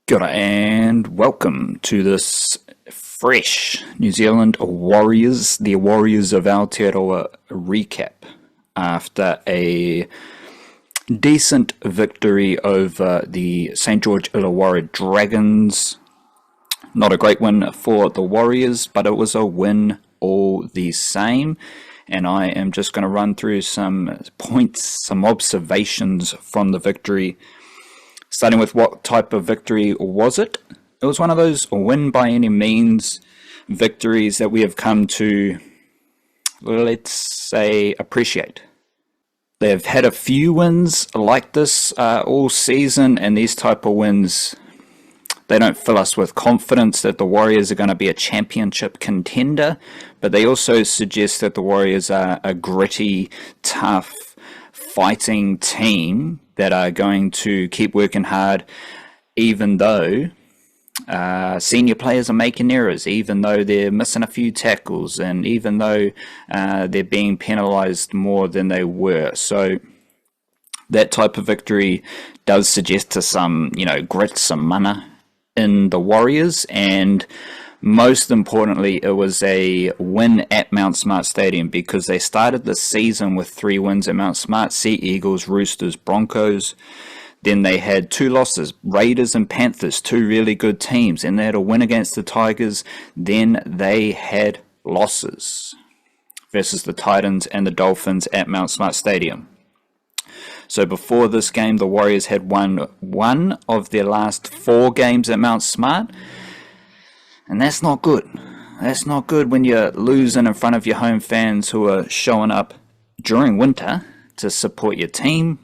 Kia ora and welcome to this fresh New Zealand Warriors, the Warriors of Aotearoa recap after a decent victory over the St George Illawara Dragons. Not a great win for the Warriors, but it was a win all the same. And I am just going to run through some points, some observations from the victory. Starting with what type of victory was it? It was one of those win by any means victories that we have come to, let's say, appreciate. They've had a few wins like this all season, and these type of wins, they don't fill us with confidence that the Warriors are going to be a championship contender, but they also suggest that the Warriors are a gritty, tough, fighting team that are going to keep working hard even though senior players are making errors, even though they're missing a few tackles, and even though they're being penalised more than they were. So that type of victory does suggest to some, grit, some mana in the Warriors, and most importantly, it was a win at Mount Smart Stadium because they started the season with 3 wins at Mount Smart: Sea Eagles, Roosters, Broncos. Then they had 2 losses, Raiders and Panthers, 2 really good teams, and they had a win against the Tigers. Then they had losses versus the Titans and the Dolphins at Mount Smart Stadium. So before this game, the Warriors had won 1 of their last 4 games at Mount Smart. And that's not good. That's not good when you're losing in front of your home fans who are showing up during winter to support your team.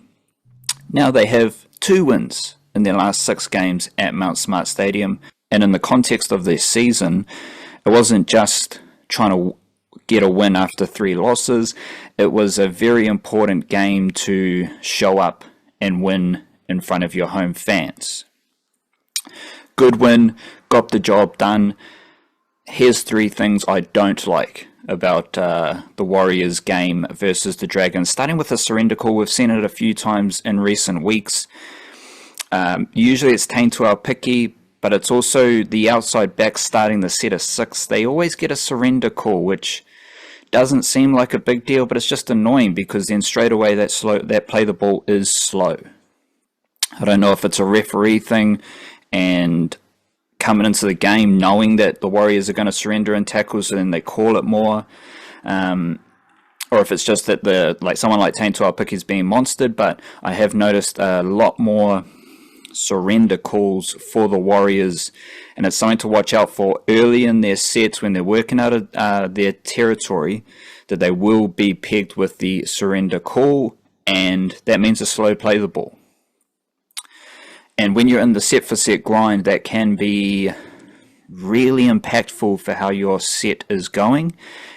Now they have 2 wins in their last 6 games at Mount Smart Stadium. And in the context of their season, it wasn't just trying to get a win after 3 losses. It was a very important game to show up and win in front of your home fans. Good win, got the job done. Here's 3 things I don't like about the Warriors game versus the Dragons. Starting with the surrender call, we've seen it a few times in recent weeks. Usually it's peaky, but it's also the outside back starting the set of 6. They always get a surrender call, which doesn't seem like a big deal, but it's just annoying because then straight away that play the ball is slow. I don't know if it's a referee thing and coming into the game knowing that the Warriors are going to surrender in tackles and they call it more, or if it's just that someone like Taintua Picky is being monstered. But I have noticed a lot more surrender calls for the Warriors, and it's something to watch out for early in their sets when they're working out of their territory, that they will be pegged with the surrender call, and that means a slow play the ball. And when you're in the set-for-set grind, that can be really impactful for how your set is going.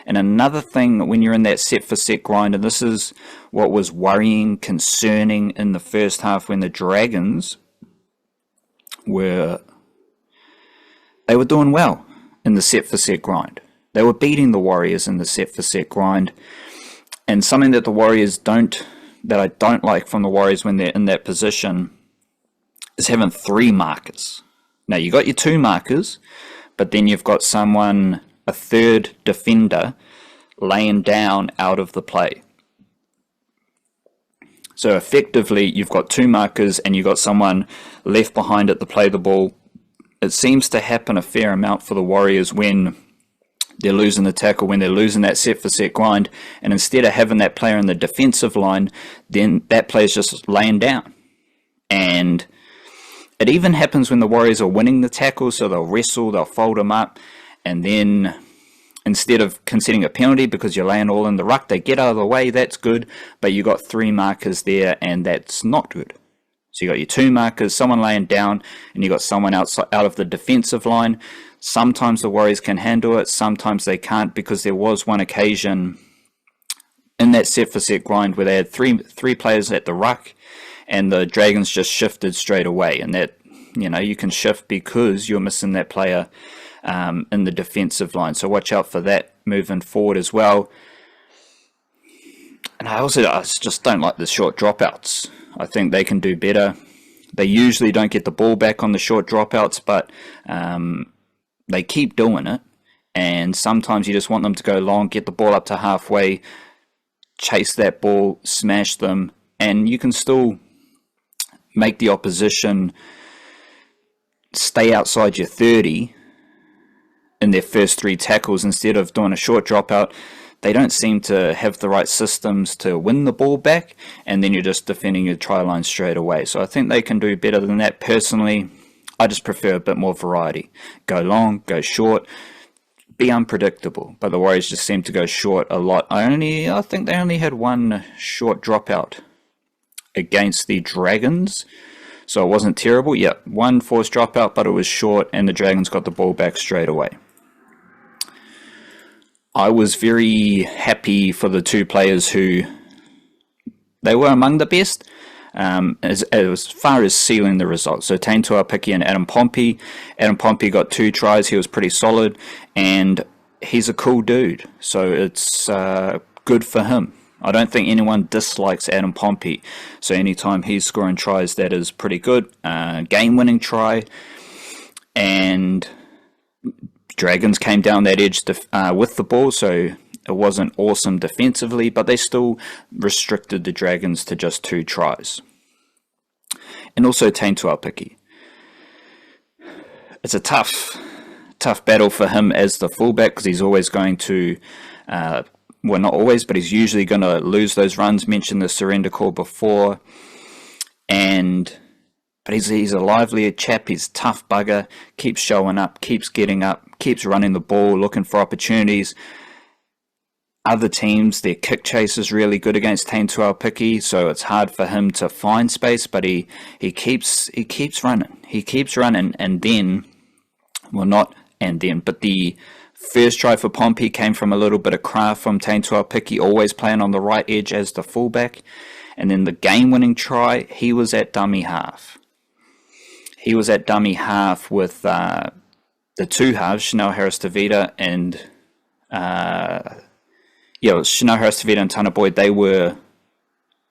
And another thing, when you're in that set-for-set grind, and this is what was worrying, concerning in the first half when the Dragons were doing well in the set-for-set grind. They were beating the Warriors in the set-for-set grind. And something that the Warriors that I don't like from the Warriors when they're in that position is having 3 markers. Now you got your 2 markers, but then you've got someone, a third defender, laying down out of the play. So effectively you've got 2 markers and you've got someone left behind at the play the ball. It seems to happen a fair amount for the Warriors when they're losing the tackle, when they're losing that set-for-set grind, and instead of having that player in the defensive line, then that player's just laying down. And it even happens when the Warriors are winning the tackle, so they'll wrestle, they'll fold them up, and then instead of conceding a penalty because you're laying all in the ruck, they get out of the way. That's good, but you got 3 markers there, and that's not good. So you got your 2 markers, someone laying down, and you got someone out of the defensive line. Sometimes the Warriors can handle it, sometimes they can't, because there was one occasion in that set-for-set grind where they had three players at the ruck, and the Dragons just shifted straight away. And that, you can shift because you're missing that player in the defensive line. So watch out for that moving forward as well. And I just don't like the short dropouts. I think they can do better. They usually don't get the ball back on the short dropouts, but they keep doing it. And sometimes you just want them to go long, get the ball up to halfway, chase that ball, smash them, and you can still make the opposition stay outside your 30 in their first 3 tackles instead of doing a short dropout. They don't seem to have the right systems to win the ball back, and then you're just defending your try line straight away. So I think they can do better than that. Personally, I just prefer a bit more variety. Go long, go short, be unpredictable. But the Warriors just seem to go short a lot. I think they only had 1 short dropout against the Dragons, so it wasn't terrible. Yeah, 1 forced dropout, but it was short, and the Dragons got the ball back straight away. I was very happy for the 2 players who they were among the best as far as sealing the results. So Tane Tuapiki and Adam Pompey. Adam Pompey got 2 tries. He was pretty solid, and he's a cool dude. So it's good for him. I don't think anyone dislikes Adam Pompey. So anytime he's scoring tries, that is pretty good. Game-winning try, and Dragons came down that edge with the ball, so it wasn't awesome defensively, but they still restricted the Dragons to just 2 tries. And also Tane Tuapiki. It's a tough battle for him as the fullback, because he's always going to, well, not always, but he's usually going to lose those runs. Mentioned the surrender call before, but he's a lively chap. He's a tough bugger, keeps showing up, keeps getting up, keeps running the ball, looking for opportunities. Other teams, their kick chase is really good against Tane Tuapiki, so it's hard for him to find space, but he keeps running. He keeps running, and then, well, not and then, but the first try for Pompey came from a little bit of craft from Tane Tuapiki, always playing on the right edge as the fullback. And then the game-winning try, he was at dummy half. He was at dummy half with the 2 halves, Chanel Harris-Tavita and Chanel Harris-Tavita and Tana Boyd. They were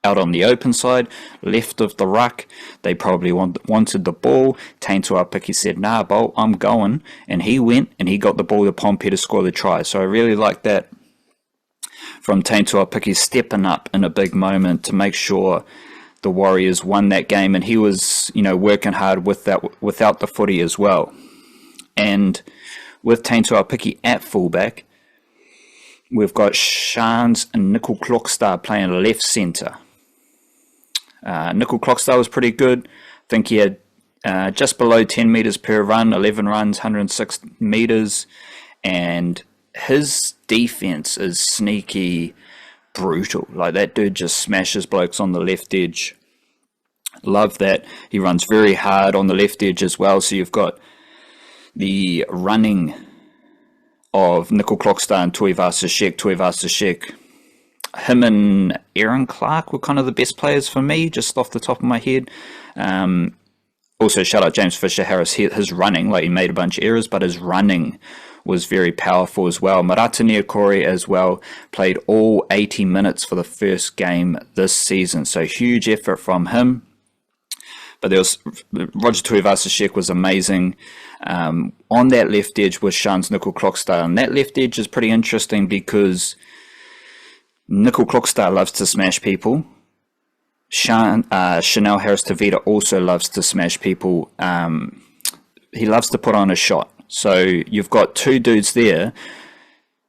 out on the open side, left of the ruck. They probably wanted the ball. Tane Tuapiki said, "Nah, Bo, I'm going," and he went and he got the ball to Pompey to score the try. So I really like that from Tane Tuapiki, stepping up in a big moment to make sure the Warriors won that game, and he was, working hard with that without the footy as well. And with Tane Tuapiki at fullback, we've got Shans and Nickel Clockstar playing left centre. Nickel Clockstar was pretty good. I think he had just below 10 metres per run, 11 runs, 106 metres, and his defense is sneaky brutal. Like, that dude just smashes blokes on the left edge. Love that. He runs very hard on the left edge as well. So you've got the running of Nickel Clockstar and Tuivasa-Sheck. Him and Aaron Clark were kind of the best players for me, just off the top of my head. Also, shout out James Fisher-Harris. His running, he made a bunch of errors, but his running was very powerful as well. Marata Niukore as well played all 80 minutes for the first game this season, so huge effort from him. But there was Roger Tuivasa-Sheck was amazing. On that left edge was Shans Nickel Clockstar, and that left edge is pretty interesting because Nickel Clockstar loves to smash people. Chanel Harris-Tavita also loves to smash people. He loves to put on a shot. So you've got 2 dudes there,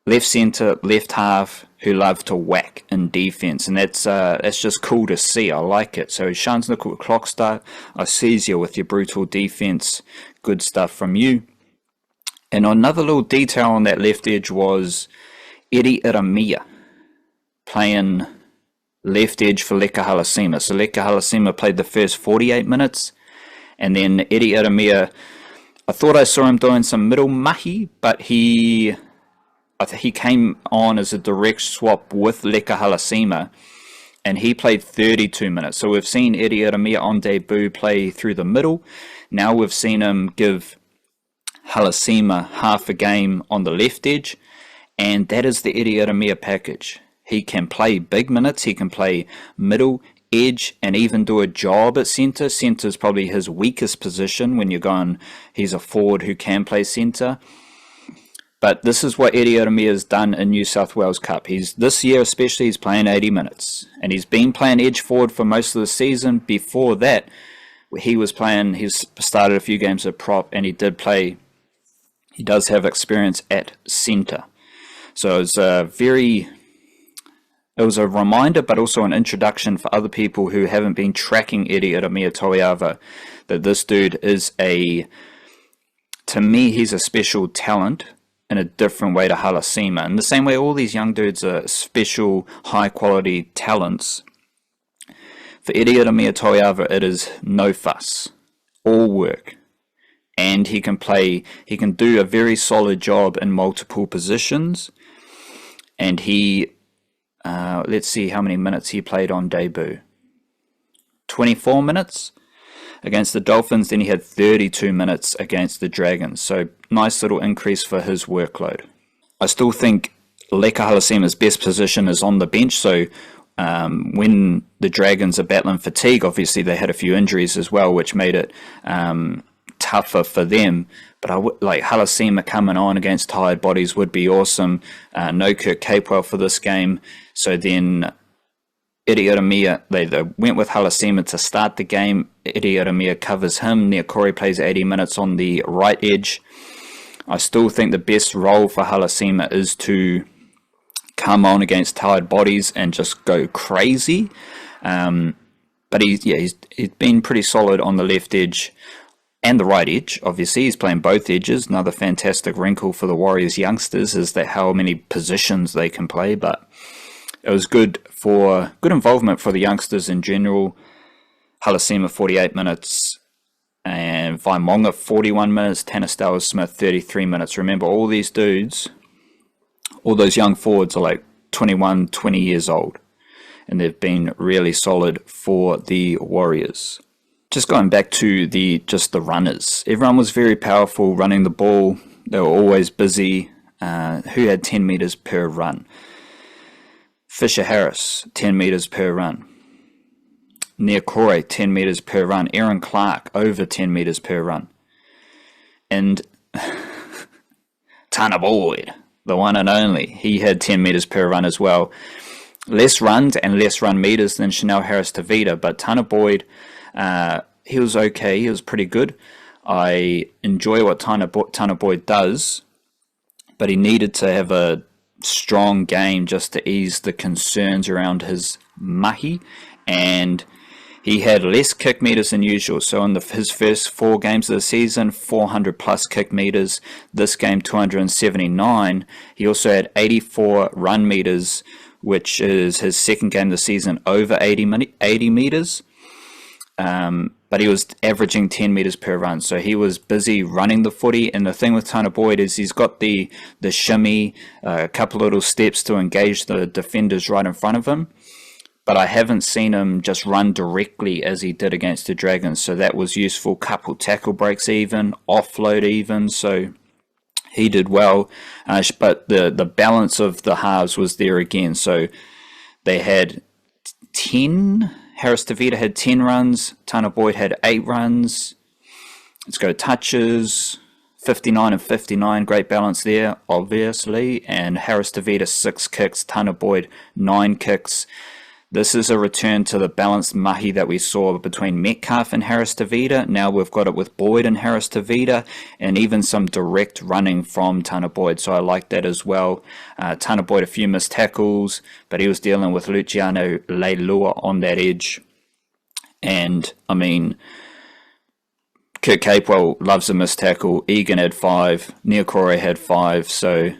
left centre, left half, who love to whack in defence, and that's just cool to see. I like it. So Shans Nickel Clockstar, I sees you with your brutal defence. Good stuff from you. And another little detail on that left edge was Eddie Iramia playing left edge for Leka Halasima. So Leka Halasima played the first 48 minutes, and then Eddie Iramia, I thought I saw him doing some middle mahi, but he came on as a direct swap with Leka Halasima, and he played 32 minutes. So we've seen Eddie Iramia on debut play through the middle. Now we've seen him give Halasima half a game on the left edge, and that is the Eddie Iramia package. He can play big minutes, he can play middle edge and even do a job at centre. Centre is probably his weakest position when you're going, he's a forward who can play centre. But this is what Eddie Ieremia has done in New South Wales Cup. This year especially, he's playing 80 minutes. And he's been playing edge forward for most of the season. Before that, he's started a few games at prop, and he does have experience at centre. So it was a reminder, but also an introduction for other people who haven't been tracking Eddie Ieremia Toiava, that this dude is to me, he's a special talent in a different way to Halasima. In the same way all these young dudes are special, high-quality talents, for Eddie Ieremia Toiava, it is no fuss, all work. And he can do a very solid job in multiple positions. And let's see how many minutes he played on debut. 24 minutes against the Dolphins, then he had 32 minutes against the Dragons. So nice little increase for his workload. I still think Leka Halasima's best position is on the bench. So when the Dragons are battling fatigue, obviously they had a few injuries as well, which made it tougher for them. But like Halasima coming on against tired bodies would be awesome. No Kurt Capewell for this game. So then Eddie Ieremia, they went with Halasima to start the game. Eddie Ieremia covers him. Niakore plays 80 minutes on the right edge. I still think the best role for Halasima is to come on against tired bodies and just go crazy. But he's been pretty solid on the left edge and the right edge. Obviously, he's playing both edges. Another fantastic wrinkle for the Warriors youngsters is that how many positions they can play. But it was good involvement for the youngsters in general. Halasima 48 minutes and Vaimonga 41 minutes. Tanistao Smith 33 minutes. Remember, all these dudes, all those young forwards are like 21, 20 years old. And they've been really solid for the Warriors. Just going back to the runners. Everyone was very powerful running the ball. They were always busy. Who had 10 meters per run? Fisher Harris, 10 meters per run. Niakore, 10 meters per run. Aaron Clark, over 10 meters per run. And Tana Boyd, the one and only, he had 10 meters per run as well. Less runs and less run meters than Chanel Harris-Tavita, but Tana Boyd, he was okay. He was pretty good. I enjoy what Tana Boyd does, but he needed to have a strong game just to ease the concerns around his mahi, and he had less kick meters than usual. So in his first 4 games of the season, 400 plus kick meters. This game, 279. He also had 84 run meters, which is his second game of the season over 80 meters. But he was averaging 10 meters per run, so he was busy running the footy. And the thing with Tana Boyd is he's got the shimmy, a couple little steps to engage the defenders right in front of him. But I haven't seen him just run directly as he did against the Dragons, so that was useful. Couple tackle breaks even, offload even, so he did well. But the balance of the halves was there again. So they had 10... Harris-Tavita had 10 runs. Tana Boyd had 8 runs. Let's go touches. 59 and 59. Great balance there, obviously. And Harris-Tavita 6 kicks. Tana Boyd 9 kicks. This is a return to the balanced mahi that we saw between Metcalf and Harris-Tavita. Now we've got it with Boyd and Harris-Tavita, and even some direct running from Tana Boyd. So I like that as well. Tana Boyd, a few missed tackles, but he was dealing with Luciano Leilua on that edge. And, I mean, Kurt Capewell loves a missed tackle. Egan had 5. Niakore had 5. So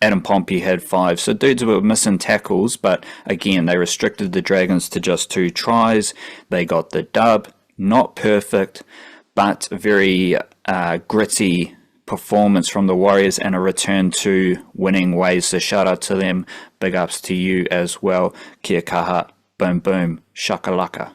Adam Pompey had 5. So dudes were missing tackles, but again, they restricted the Dragons to just 2 tries. They got the dub. Not perfect, but very gritty performance from the Warriors and a return to winning ways. So shout out to them. Big ups to you as well. Kia kaha. Boom boom. Shakalaka.